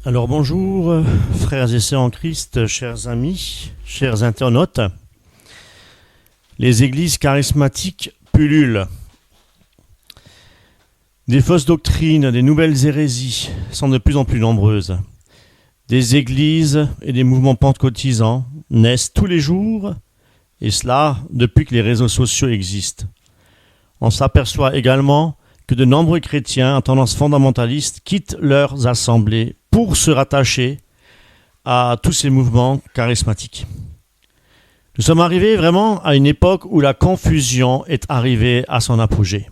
Alors bonjour, frères et sœurs en Christ, chers amis, chers internautes. Les églises charismatiques pullulent. Des fausses doctrines, des nouvelles hérésies sont de plus en plus nombreuses. Des églises et des mouvements pentecôtisants naissent tous les jours, et cela depuis que les réseaux sociaux existent. On s'aperçoit également que de nombreux chrétiens à tendance fondamentaliste quittent leurs assemblées pour se rattacher à tous ces mouvements charismatiques. Nous sommes arrivés vraiment à une époque où la confusion est arrivée à son apogée.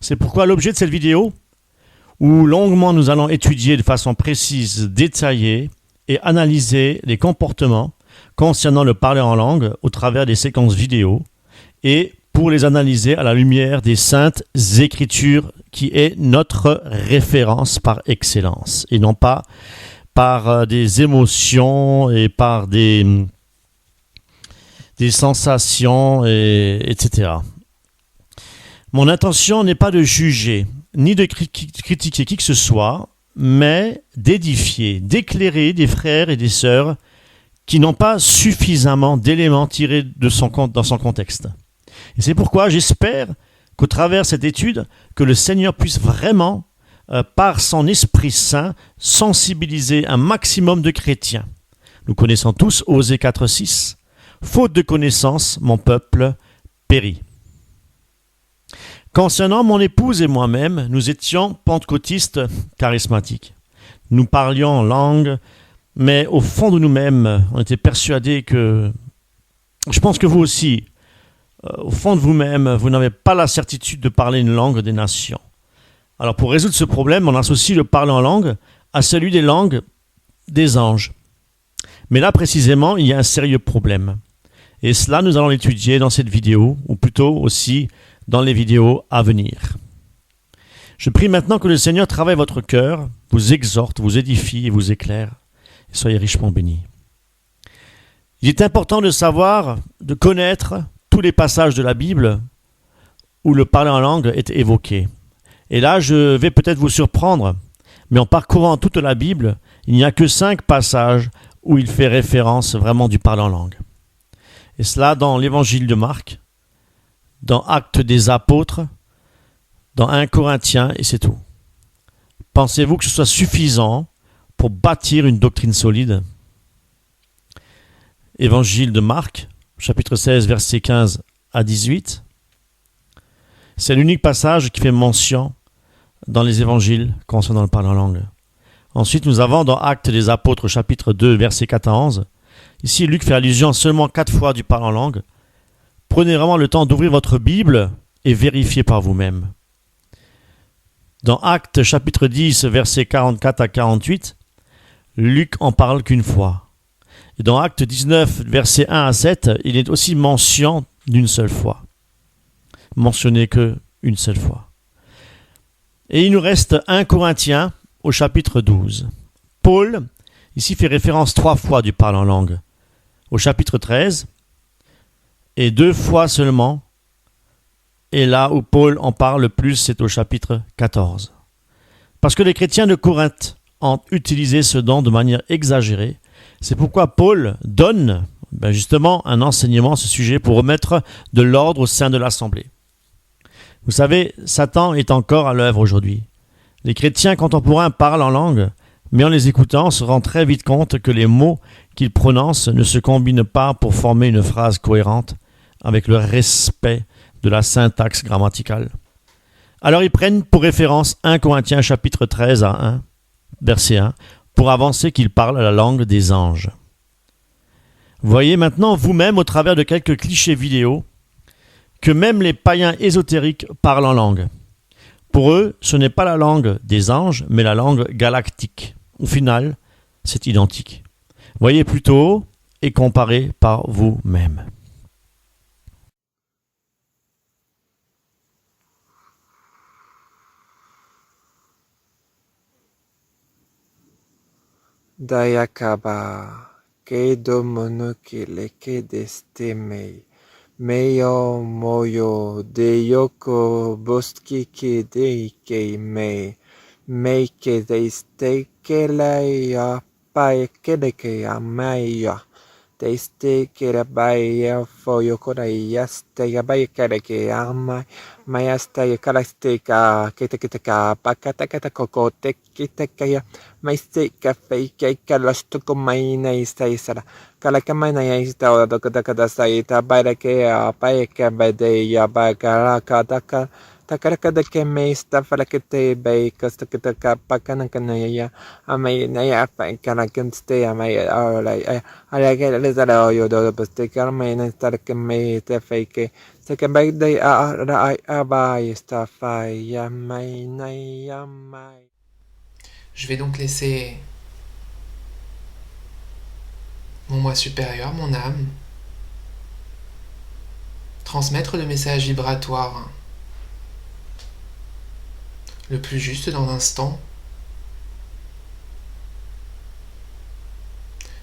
C'est pourquoi l'objet de cette vidéo, où longuement nous allons étudier de façon précise, détaillée et analyser les comportements concernant le parler en langue au travers des séquences vidéo et pour les analyser à la lumière des saintes écritures qui est notre référence par excellence et non pas par des émotions et par des sensations, etc. Mon intention n'est pas de juger ni de critiquer qui que ce soit, mais d'édifier, d'éclairer des frères et des sœurs qui n'ont pas suffisamment d'éléments tirés dans son contexte. Et c'est pourquoi j'espère qu'au travers de cette étude, que le Seigneur puisse vraiment, par son Esprit Saint, sensibiliser un maximum de chrétiens. Nous connaissons tous Osée 4,6. Faute de connaissance, mon peuple périt. Concernant mon épouse et moi-même, nous étions pentecôtistes charismatiques. Nous parlions en langue, mais au fond de nous-mêmes, on était persuadés que... Je pense que vous aussi, au fond de vous-même, vous n'avez pas la certitude de parler une langue des nations. Alors pour résoudre ce problème, on associe le parler en langue à celui des langues des anges. Mais là précisément, il y a un sérieux problème. Et cela, nous allons l'étudier dans cette vidéo, ou plutôt aussi dans les vidéos à venir. Je prie maintenant que le Seigneur travaille votre cœur, vous exhorte, vous édifie et vous éclaire. Et soyez richement bénis. Il est important de savoir, de connaître tous les passages de la Bible où le parler en langue est évoqué. Et là, je vais peut-être vous surprendre, mais en parcourant toute la Bible, il n'y a que 5 passages où il fait référence vraiment du parler en langue. Et cela dans l'évangile de Marc, dans Actes des Apôtres, dans 1 Corinthiens, et c'est tout. Pensez-vous que ce soit suffisant pour bâtir une doctrine solide? Évangile de Marc, chapitre 16, versets 15 à 18. C'est l'unique passage qui fait mention dans les évangiles concernant le parler en langue. Ensuite, nous avons dans Actes des Apôtres, chapitre 2, versets 4 à 11. Ici, Luc fait allusion seulement 4 fois du parler en langue. Prenez vraiment le temps d'ouvrir votre Bible et vérifiez par vous-même. Dans Actes, chapitre 10, versets 44 à 48, Luc en parle qu'une fois. Et dans Actes 19, versets 1 à 7, il est aussi mention d'une seule fois. Mentionné qu'une seule fois. Et il nous reste 1 Corinthiens au chapitre 12. Paul, ici, fait référence 3 fois du parler en langue. Au chapitre 13, et 2 fois seulement. Et là où Paul en parle le plus, c'est au chapitre 14. Parce que les chrétiens de Corinthe ont utilisé ce don de manière exagérée. C'est pourquoi Paul donne justement un enseignement à ce sujet pour remettre de l'ordre au sein de l'assemblée. Vous savez, Satan est encore à l'œuvre aujourd'hui. Les chrétiens contemporains parlent en langue, mais en les écoutant, on se rend très vite compte que les mots qu'ils prononcent ne se combinent pas pour former une phrase cohérente avec le respect de la syntaxe grammaticale. Alors ils prennent pour référence 1 Corinthiens chapitre 13 à 1, verset 1, pour avancer qu'ils parlent la langue des anges. Voyez maintenant vous-même au travers de quelques clichés vidéo que même les païens ésotériques parlent en langue. Pour eux, ce n'est pas la langue des anges, mais la langue galactique. Au final, c'est identique. Voyez plutôt et comparez par vous-même. Dayakaba, Kedo Monuki Leke Destemei, Meyo Moyo de Yoko Boskike Deike Mei, Make they stay kelea pai kedekea maia. They stay kelea for yokoda stay by kedekea maya stay kalastika kitakitaka pakatakata koko tekitakaya. My steak cafe cake kalastuko maina stay sara. Kalakamana ista o dokada saita by the kea paika by the yabakaraka. Takaraka ke me sta falakete bay kastakata pakana kanaya amay naya pa kana kanste amay ala ke lezala yo do paste karma na sta ke me te fake se ke bay day a ba sta fa ya may naya may. Je vais donc laisser mon moi supérieur, mon âme, transmettre le message vibratoire le plus juste dans l'instant.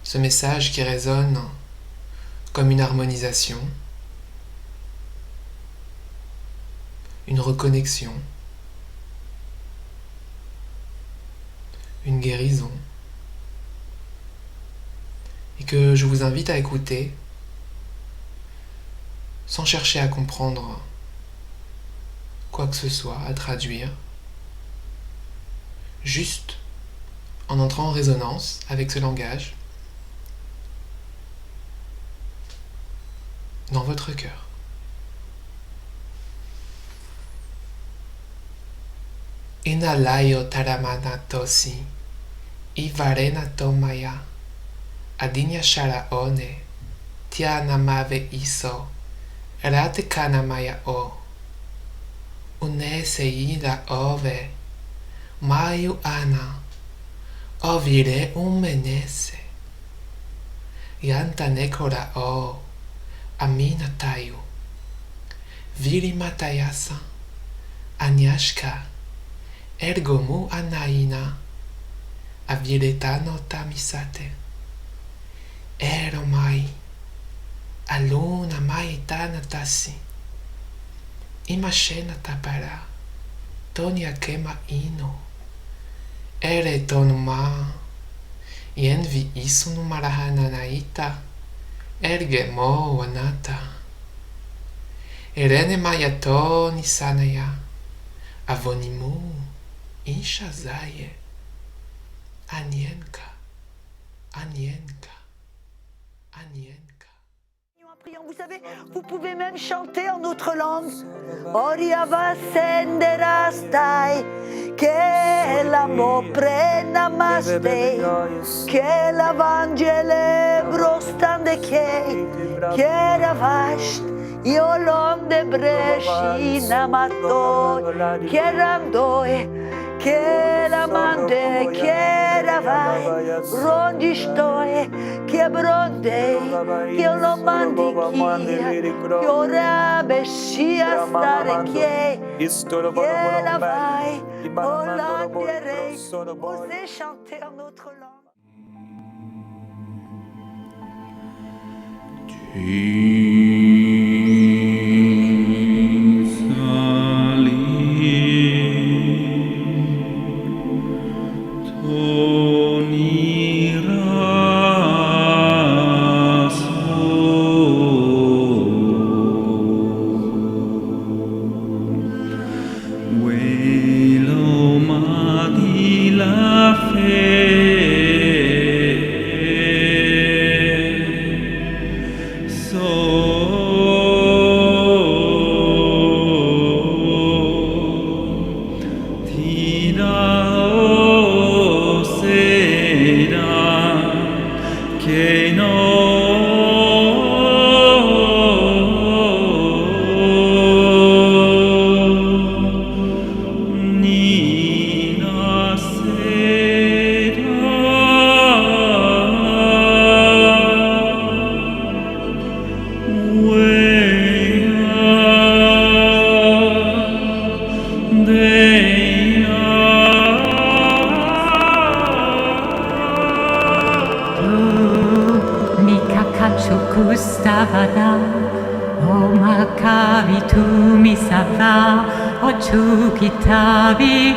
Ce message qui résonne comme une harmonisation, une reconnexion, une guérison, et que je vous invite à écouter sans chercher à comprendre quoi que ce soit, à traduire, juste en entrant en résonance avec ce langage dans votre cœur. Inalayo taramana tosi, ivarena tomaya, adinya shara one, tiana mave iso, rate kana maya o, unese ira ove, mayu ana, ovire menese, yanta nekora o, amina tayu, viri matayasa, anyashka, ergo mu anaina, aviretano tamisate, ero mai, aluna mai tanatasi, imashena tapara, tonia kema ino, ere tonuma, yenvi isunu marahana naita, erge mo wanata, erene mayato nisanaya, avonimu, inshazaye, anienka, anienka, anienka. Vous savez, vous pouvez même chanter en notre langue. Oriava senderastai, che l'amo prenda mastei, che l'avangele brostande che ravast, io l'onde brescina mattoi, che randoi, che la mande, che ravai, rondi stoe, che brondei, che lo mandi chia, che ora bescia stare che la vai, o l'andierei, osez chanter en notre langue. Gustavada, o makavi tu mi sava, o chukitavi,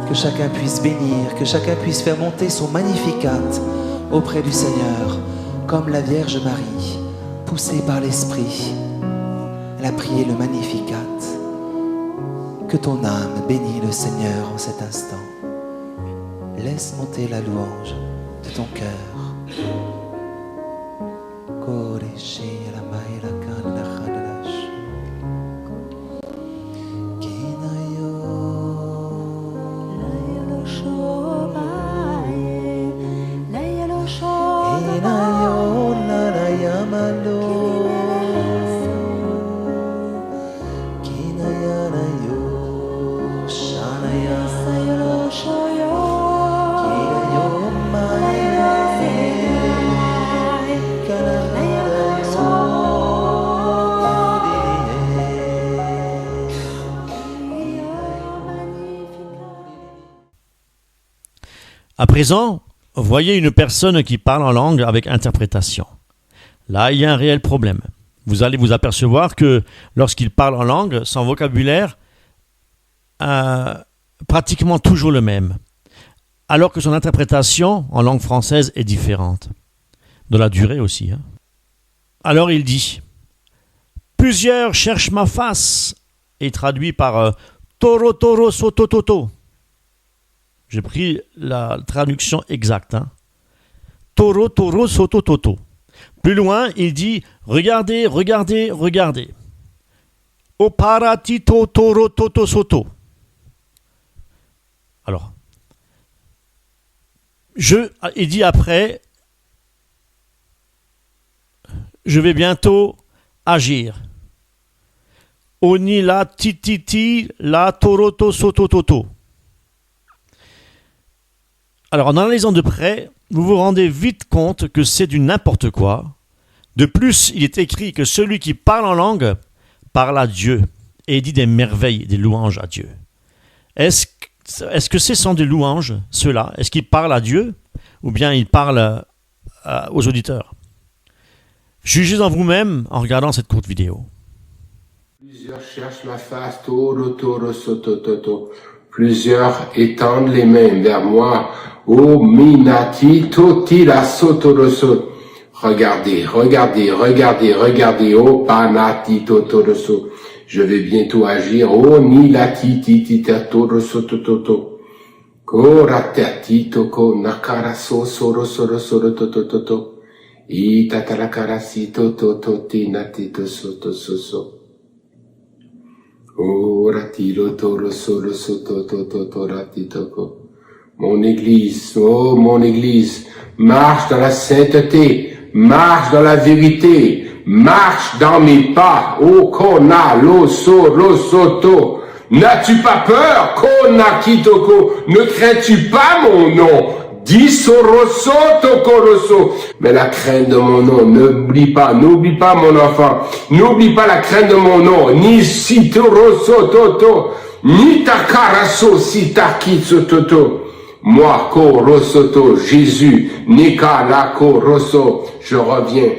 Que chacun puisse bénir, que chacun puisse faire monter son Magnificat auprès du Seigneur, comme la Vierge Marie, poussée par l'Esprit. Elle a prié le Magnificat. Que ton âme bénisse le Seigneur en cet instant. Laisse monter la louange de ton cœur. À présent, voyez une personne qui parle en langue avec interprétation. Là, il y a un réel problème. Vous allez vous apercevoir que lorsqu'il parle en langue, son vocabulaire est pratiquement toujours le même, alors que son interprétation en langue française est différente, de la durée aussi. Alors il dit « Plusieurs cherchent ma face » et traduit par « Toro toro soto toto ». J'ai pris la traduction exacte. Toro toro soto toto. Plus loin, il dit « Regardez, regardez, regardez ». O paratito toro toto soto. Alors, il dit après « Je vais bientôt agir ». Oni la tititi la toroto soto toto. Alors, en analysant de près, vous vous rendez vite compte que c'est du n'importe quoi. De plus, il est écrit que celui qui parle en langue parle à Dieu et dit des merveilles, des louanges à Dieu. Est-ce que ce sont des louanges, ceux-là? Est-ce qu'ils parlent à Dieu ou bien ils parlent aux auditeurs? Jugez en vous-même en regardant cette courte vidéo. Plusieurs cherchent ma face, toro toro soto toto. Plusieurs étendent les mains vers moi. Oh minati toti la sotoroso. Regardez, regardez, regardez, regardez. Oh panati totoroso. Je vais bientôt agir. Oh ni la titi tita toroso toto. Koratati toko nakaraso soro soro soro toto. Itatalakarasi toto toti natito soto soso. Oratilo toro solo soto toto ratitoko. Mon église, oh mon église, marche dans la sainteté, marche dans la vérité, marche dans mes pas. Oh kona lo soto. N'as-tu pas peur, kona kitoko? Ne crains-tu pas mon nom? Dis soroso tokoroso. Mais la crainte de mon nom, n'oublie pas mon enfant, n'oublie pas la crainte de mon nom, ni sitoroso toto, ni takaraso sitakitso toto. Moi, korosoto, Jésus, nika la koroso, je reviens,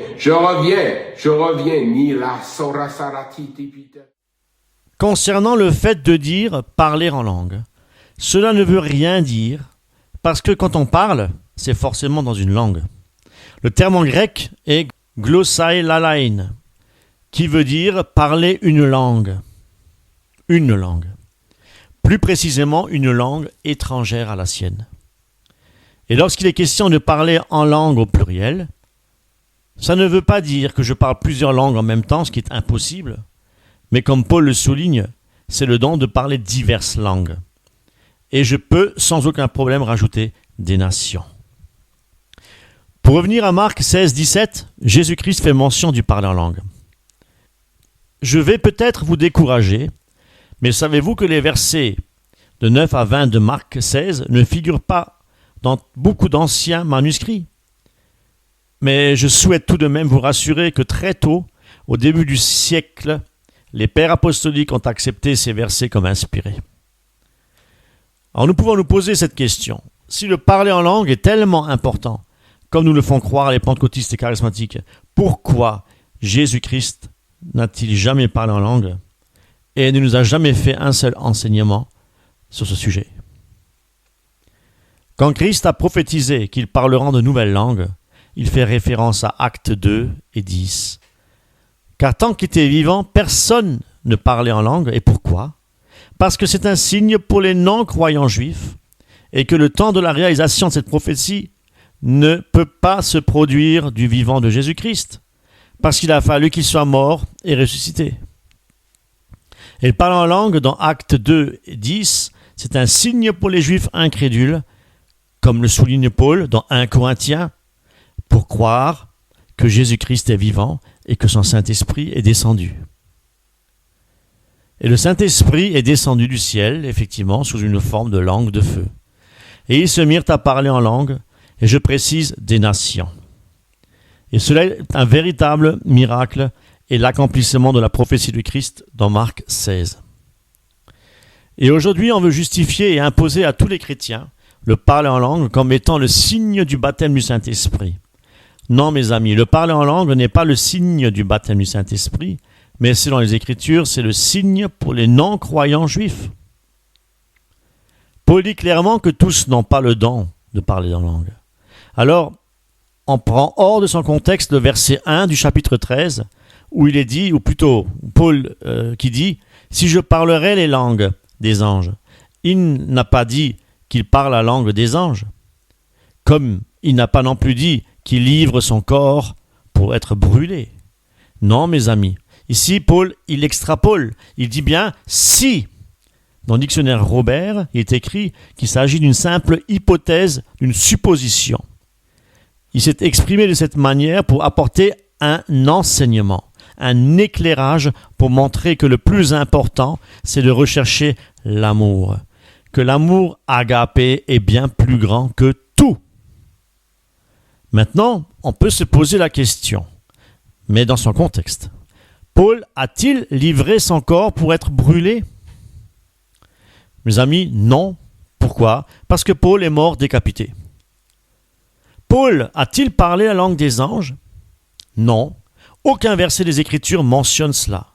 ni la sorasarati tipita. Concernant le fait de dire « parler en langue », cela ne veut rien dire, parce que quand on parle, c'est forcément dans une langue. Le terme en grec est « glossai lalain », qui veut dire « parler une langue ». Une langue. Plus précisément, une langue étrangère à la sienne. Et lorsqu'il est question de parler en langue au pluriel, ça ne veut pas dire que je parle plusieurs langues en même temps, ce qui est impossible, mais comme Paul le souligne, c'est le don de parler diverses langues. Et je peux sans aucun problème rajouter des nations. Pour revenir à Marc 16, 17, Jésus-Christ fait mention du parler en langue. Je vais peut-être vous décourager, mais savez-vous que les versets de 9 à 20 de Marc 16 ne figurent pas dans beaucoup d'anciens manuscrits? Mais je souhaite tout de même vous rassurer que très tôt, au début du siècle, les pères apostoliques ont accepté ces versets comme inspirés. Alors nous pouvons nous poser cette question. Si le parler en langue est tellement important, comme nous le font croire les pentecôtistes et charismatiques, pourquoi Jésus-Christ n'a-t-il jamais parlé en langue et ne nous a jamais fait un seul enseignement sur ce sujet? Quand Christ a prophétisé qu'il parlera de nouvelles langues, il fait référence à Actes 2 et 10. Car tant qu'il était vivant, personne ne parlait en langue. Et pourquoi? Parce que c'est un signe pour les non-croyants juifs et que le temps de la réalisation de cette prophétie ne peut pas se produire du vivant de Jésus-Christ, parce qu'il a fallu qu'il soit mort et ressuscité. Et le parler en langue dans Actes 2 et 10, c'est un signe pour les juifs incrédules, comme le souligne Paul dans 1 Corinthiens, pour croire que Jésus-Christ est vivant et que son Saint-Esprit est descendu. Et le Saint-Esprit est descendu du ciel, effectivement, sous une forme de langue de feu. Et ils se mirent à parler en langue, et je précise, des nations. Et cela est un véritable miracle et l'accomplissement de la prophétie du Christ dans Marc 16. Et aujourd'hui, on veut justifier et imposer à tous les chrétiens le parler en langue comme étant le signe du baptême du Saint-Esprit. Non, mes amis, le parler en langue n'est pas le signe du baptême du Saint-Esprit, mais selon les Écritures, c'est le signe pour les non-croyants juifs. Paul dit clairement que tous n'ont pas le don de parler en langue. Alors, on prend hors de son contexte le verset 1 du chapitre 13, où il est dit, ou plutôt Paul qui dit « Si je parlerais les langues des anges », il n'a pas dit qu'il parle la langue des anges, comme il n'a pas non plus dit qu'il livre son corps pour être brûlé. Non, mes amis, ici Paul, il extrapole, il dit bien « si ». Dans le dictionnaire Robert, il est écrit qu'il s'agit d'une simple hypothèse, d'une supposition. Il s'est exprimé de cette manière pour apporter un enseignement, un éclairage pour montrer que le plus important, c'est de rechercher l'amour. Que l'amour agapé est bien plus grand que tout. Maintenant, on peut se poser la question, mais dans son contexte. Paul a-t-il livré son corps pour être brûlé? Mes amis, non. Pourquoi? Parce que Paul est mort décapité. Paul a-t-il parlé la langue des anges? Non. Aucun verset des Écritures mentionne cela.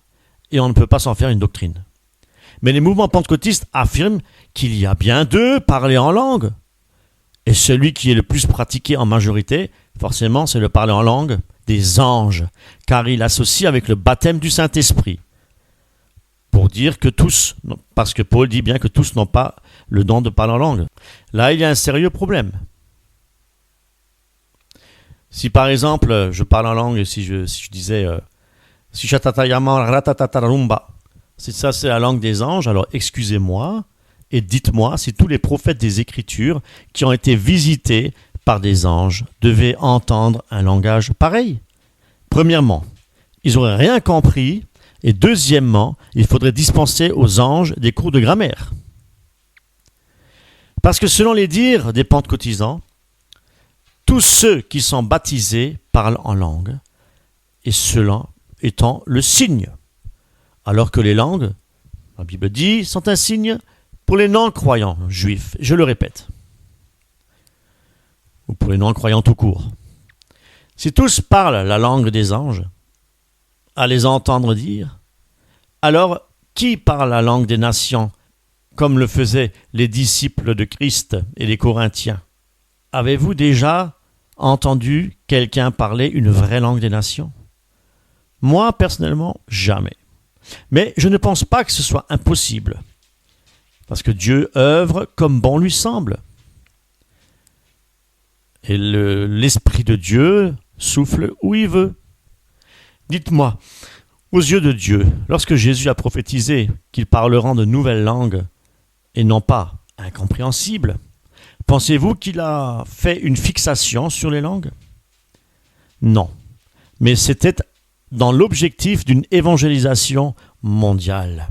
Et on ne peut pas s'en faire une doctrine. Mais les mouvements pentecôtistes affirment qu'il y a bien deux parler en langue. Et celui qui est le plus pratiqué en majorité, forcément, c'est le parler en langue des anges, car il associe avec le baptême du Saint-Esprit. pour dire que tous, parce que Paul dit bien que tous n'ont pas le don de parler en langue. Là, il y a un sérieux problème. Si par exemple, je parle en langue, si je disais si chatatayama ratatatarumba, si ça c'est la langue des anges, alors excusez-moi et dites-moi si tous les prophètes des Écritures qui ont été visités par des anges devaient entendre un langage pareil. Premièrement, ils n'auraient rien compris, et deuxièmement, il faudrait dispenser aux anges des cours de grammaire. Parce que selon les dires des pentecôtisants, tous ceux qui sont baptisés parlent en langue, et cela étant le signe. Alors que les langues, la Bible dit, sont un signe pour les non-croyants juifs. Je le répète. Ou pour les non-croyants tout court. Si tous parlent la langue des anges, à les entendre dire, alors qui parle la langue des nations, comme le faisaient les disciples de Christ et les Corinthiens? Avez-vous déjà entendu quelqu'un parler une vraie langue des nations? Moi, personnellement, jamais. Mais je ne pense pas que ce soit impossible, parce que Dieu œuvre comme bon lui semble. Et l'Esprit de Dieu souffle où il veut. Dites-moi, aux yeux de Dieu, lorsque Jésus a prophétisé qu'ils parleront de nouvelles langues et non pas incompréhensibles, pensez-vous qu'il a fait une fixation sur les langues? Non, mais c'était dans l'objectif d'une évangélisation mondiale.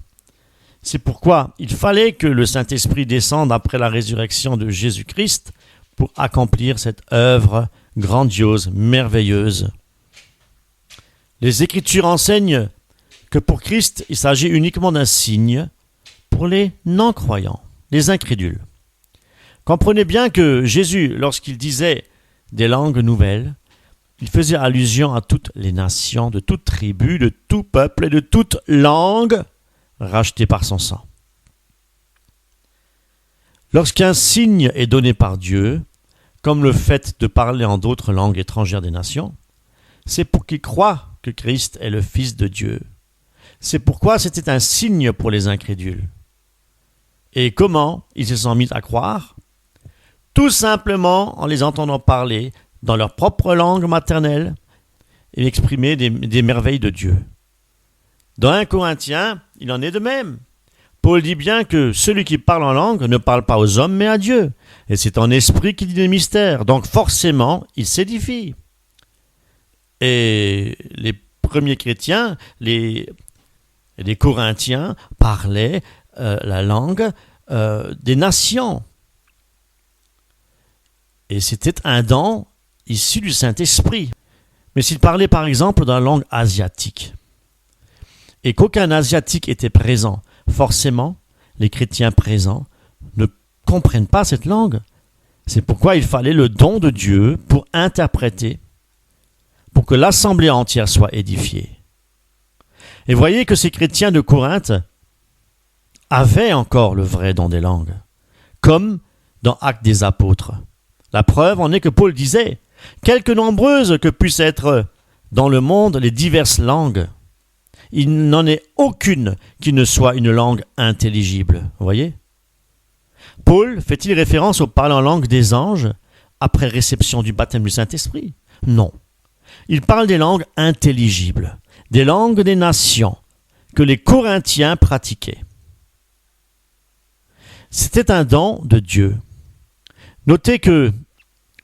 C'est pourquoi il fallait que le Saint-Esprit descende après la résurrection de Jésus-Christ pour accomplir cette œuvre grandiose, merveilleuse. Les Écritures enseignent que pour Christ, il s'agit uniquement d'un signe pour les non-croyants, les incrédules. Comprenez bien que Jésus, lorsqu'il disait des langues nouvelles, il faisait allusion à toutes les nations, de toute tribu, de tout peuple et de toute langue rachetée par son sang. Lorsqu'un signe est donné par Dieu, comme le fait de parler en d'autres langues étrangères des nations, c'est pour qu'ils croient que Christ est le Fils de Dieu. C'est pourquoi c'était un signe pour les incrédules. Et comment ils se sont mis à croire? Tout simplement en les entendant parler dans leur propre langue maternelle et exprimer des merveilles de Dieu. Dans 1 Corinthiens, il en est de même. Paul dit bien que celui qui parle en langue ne parle pas aux hommes mais à Dieu. Et c'est en esprit qu'il dit des mystères. Donc forcément, il s'édifie. Et les premiers chrétiens, les Corinthiens, parlaient la langue des nations. Et c'était un don issu du Saint-Esprit. Mais s'ils parlaient par exemple dans la langue asiatique, et qu'aucun asiatique était présent, forcément, les chrétiens présents ne comprennent pas cette langue. C'est pourquoi il fallait le don de Dieu pour interpréter, pour que l'assemblée entière soit édifiée. Et voyez que ces chrétiens de Corinthe avaient encore le vrai don des langues, comme dans Actes des Apôtres. La preuve en est que Paul disait « Quelque nombreuses que puissent être dans le monde les diverses langues, il n'en est aucune qui ne soit une langue intelligible. » Vous voyez ? Paul fait-il référence au parler en langue des anges après réception du baptême du Saint-Esprit? Non. Il parle des langues intelligibles, des langues des nations que les Corinthiens pratiquaient. C'était un don de Dieu. Notez que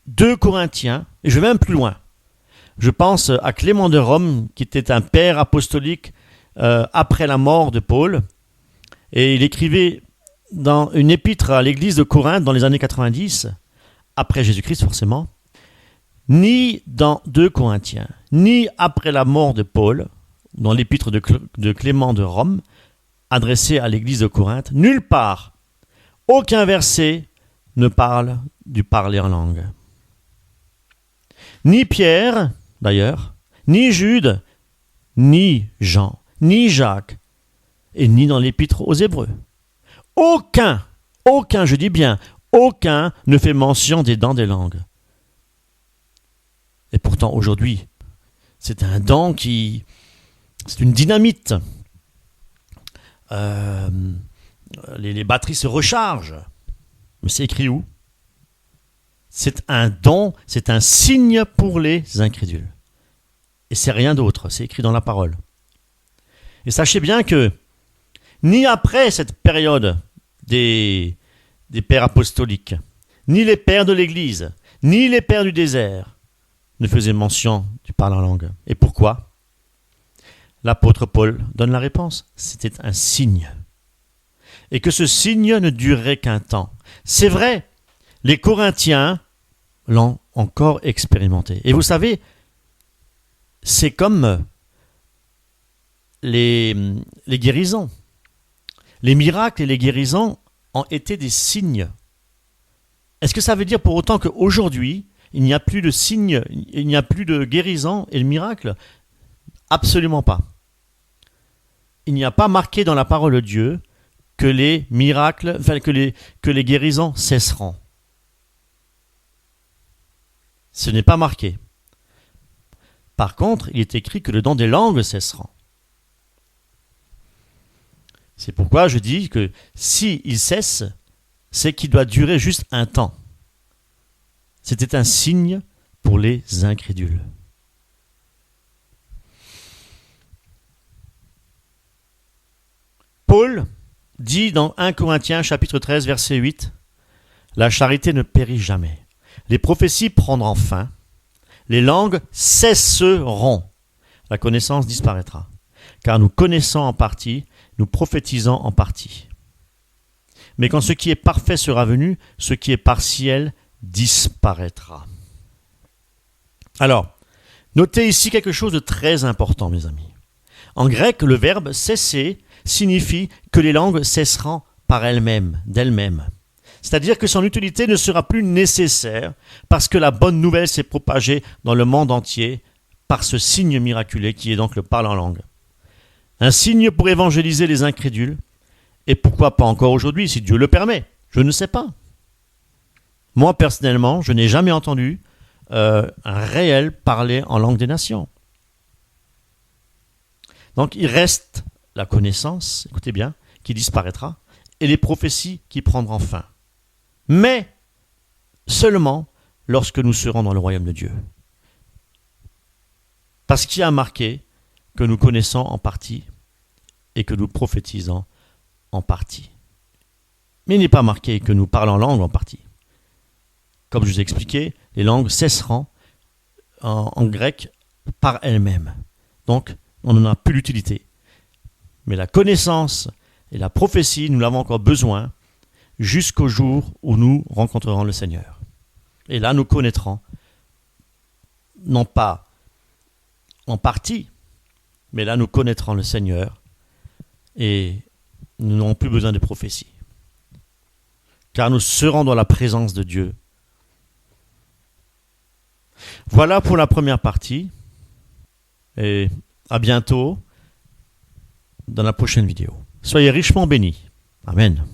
2 Corinthiens, et je vais même plus loin, je pense à Clément de Rome, qui était un père apostolique après la mort de Paul, et il écrivait dans une épître à l'église de Corinthe dans les années 90, après Jésus-Christ forcément, ni dans 2 Corinthiens, ni après la mort de Paul, dans l'épître de Clément de Rome, adressée à l'église de Corinthe, nulle part, aucun verset ne parle du parler en langue. Ni Pierre, d'ailleurs, ni Jude, ni Jean, ni Jacques, et ni dans l'épître aux Hébreux. Aucun, je dis bien, aucun ne fait mention des dons des langues. Et pourtant, aujourd'hui, c'est un don c'est une dynamite les batteries se rechargent. Mais c'est écrit où? C'est un don, c'est un signe pour les incrédules. Et c'est rien d'autre, c'est écrit dans la parole. Et sachez bien que ni après cette période des pères apostoliques, ni les pères de l'Église, ni les pères du désert ne faisaient mention du parler en langue. Et pourquoi? L'apôtre Paul donne la réponse. C'était un signe. Et que ce signe ne durerait qu'un temps. C'est vrai, les Corinthiens l'ont encore expérimenté. Et vous savez, c'est comme les guérisons. Les miracles et les guérisons ont été des signes. Est-ce que ça veut dire pour autant qu'aujourd'hui, il n'y a plus de signes, il n'y a plus de guérison et de miracles? Absolument pas. Il n'y a pas marqué dans la parole de Dieu que les miracles, que les guérisons cesseront. Ce n'est pas marqué. Par contre, il est écrit que le don des langues cessera. C'est pourquoi je dis que s'il cesse, c'est qu'il doit durer juste un temps. C'était un signe pour les incrédules. Paul dit dans 1 Corinthiens chapitre 13 verset 8, « La charité ne périt jamais. Les prophéties prendront fin. Les langues cesseront. La connaissance disparaîtra. Car nous connaissons en partie, nous prophétisons en partie. Mais quand ce qui est parfait sera venu, ce qui est partiel disparaîtra. » Alors, notez ici quelque chose de très important, mes amis. En grec, le verbe « cesser » signifie que les langues cesseront par elles-mêmes, d'elles-mêmes. C'est-à-dire que son utilité ne sera plus nécessaire parce que la bonne nouvelle s'est propagée dans le monde entier par ce signe miraculeux qui est donc le parler en langue. Un signe pour évangéliser les incrédules, et pourquoi pas encore aujourd'hui, si Dieu le permet, je ne sais pas. Moi, personnellement, je n'ai jamais entendu un réel parler en langue des nations. Donc, il reste la connaissance, écoutez bien, qui disparaîtra, et les prophéties qui prendront fin. Mais seulement lorsque nous serons dans le royaume de Dieu. Parce qu'il y a marqué que nous connaissons en partie et que nous prophétisons en partie. Mais il n'est pas marqué que nous parlons langue en partie. Comme je vous ai expliqué, les langues cesseront en grec par elles-mêmes. Donc, on n'en a plus l'utilité. Mais la connaissance et la prophétie, nous l'avons encore besoin jusqu'au jour où nous rencontrerons le Seigneur. Et là, nous connaîtrons, non pas en partie, mais là, nous connaîtrons le Seigneur et nous n'aurons plus besoin de prophétie. Car nous serons dans la présence de Dieu. Voilà pour la première partie. Et à bientôt dans la prochaine vidéo. Soyez richement bénis. Amen.